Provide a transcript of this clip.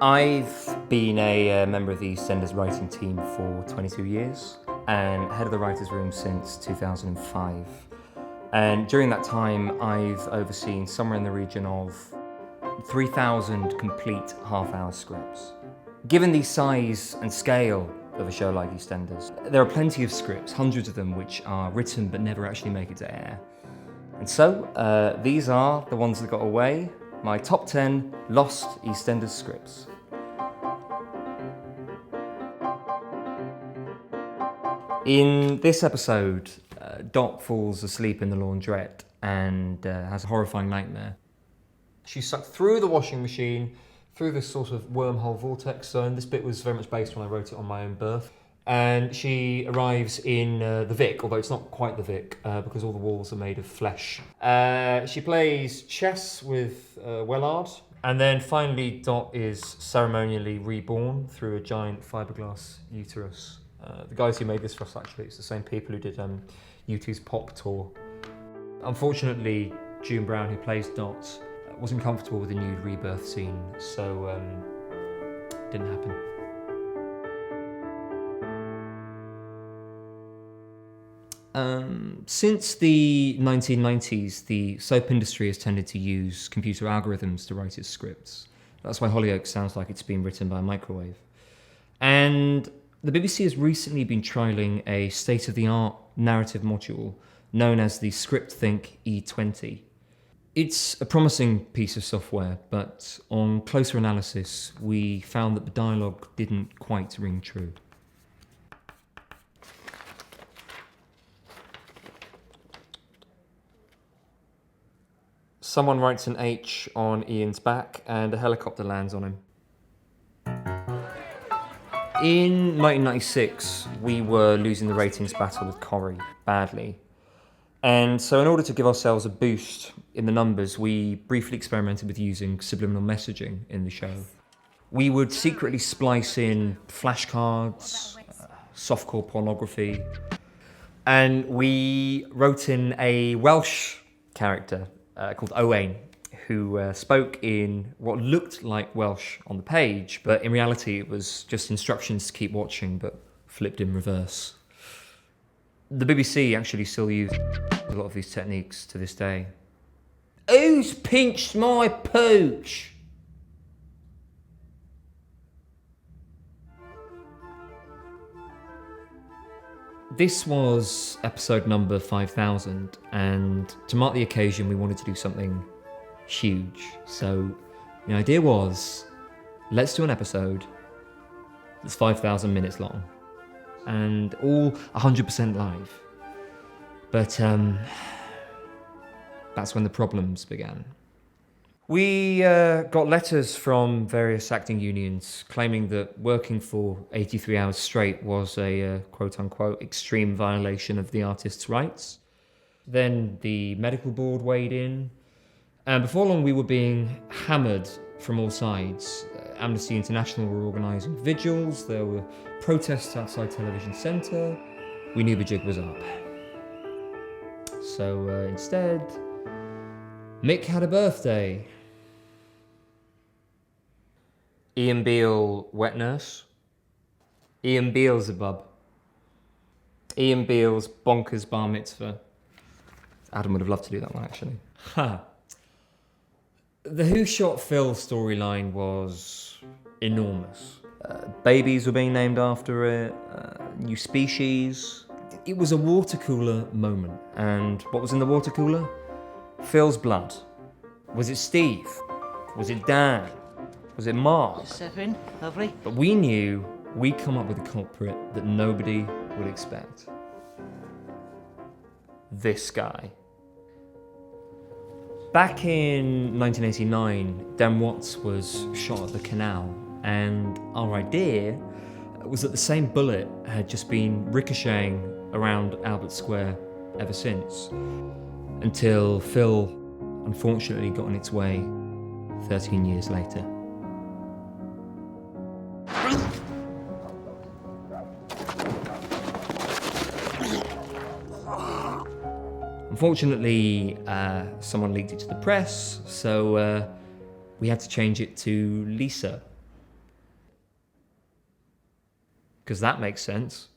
I've been a member of the EastEnders writing team for 22 years and head of the writers' room since 2005. And during that time, I've overseen somewhere in the region of 3,000 complete half-hour scripts. Given the size and scale of a show like EastEnders, there are plenty of scripts, hundreds of them, which are written but never actually make it to air. And so, these are the ones that got away, my top 10 lost EastEnders scripts. In this episode, Dot falls asleep in the laundrette and has a horrifying nightmare. She's sucked through the washing machine, through this sort of wormhole vortex zone. This bit was very much based when I wrote it on my own birth. And she arrives in the Vic, although it's not quite the Vic, because all the walls are made of flesh. She plays chess with Wellard. And then finally, Dot is ceremonially reborn through a giant fiberglass uterus. The guys who made this for us, actually, it's the same people who did U2's Pop Tour. Unfortunately, June Brown, who plays Dot, wasn't comfortable with the nude rebirth scene, so didn't happen. Since the 1990s, the soap industry has tended to use computer algorithms to write its scripts. That's why Hollyoaks sounds like it's been written by a microwave. And the BBC has recently been trialling a state-of-the-art narrative module known as the ScriptThink E20. It's a promising piece of software, but on closer analysis, we found that the dialogue didn't quite ring true. Someone writes an H on Ian's back and a helicopter lands on him. In 1996, we were losing the ratings battle with Corrie badly. And so in order to give ourselves a boost in the numbers, we briefly experimented with using subliminal messaging in the show. We would secretly splice in flashcards, softcore pornography, and we wrote in a Welsh character called Owain, who spoke in what looked like Welsh on the page, but in reality it was just instructions to keep watching, but flipped in reverse. The BBC actually still use a lot of these techniques to this day. Who's pinched my pooch? This was episode number 5,000, and to mark the occasion we wanted to do something huge. So the idea was, let's do an episode that's 5,000 minutes long and all 100% live. But that's when the problems began. We got letters from various acting unions claiming that working for 83 hours straight was a quote-unquote extreme violation of the artist's rights. Then the medical board weighed in, and before long we were being hammered from all sides. Amnesty International were organising vigils, there were protests outside Television Centre. We knew the jig was up. So instead, Mick had a birthday. Ian Beale, wet nurse. Ian Beale's a bub. Ian Beale's Bonkers bar mitzvah. Adam would have loved to do that one, actually. Ha! The Who Shot Phil storyline was enormous. Babies were being named after it, new species. It was a water cooler moment. And what was in the water cooler? Phil's blood. Was it Steve? Was it Dan? Was it Mark? Step in, lovely. But we knew we'd come up with a culprit that nobody would expect. This guy. Back in 1989, Dan Watts was shot at the canal, and our idea was that the same bullet had just been ricocheting around Albert Square ever since, until Phil unfortunately got on its way 13 years later. Unfortunately, someone leaked it to the press, so we had to change it to Lisa. because that makes sense.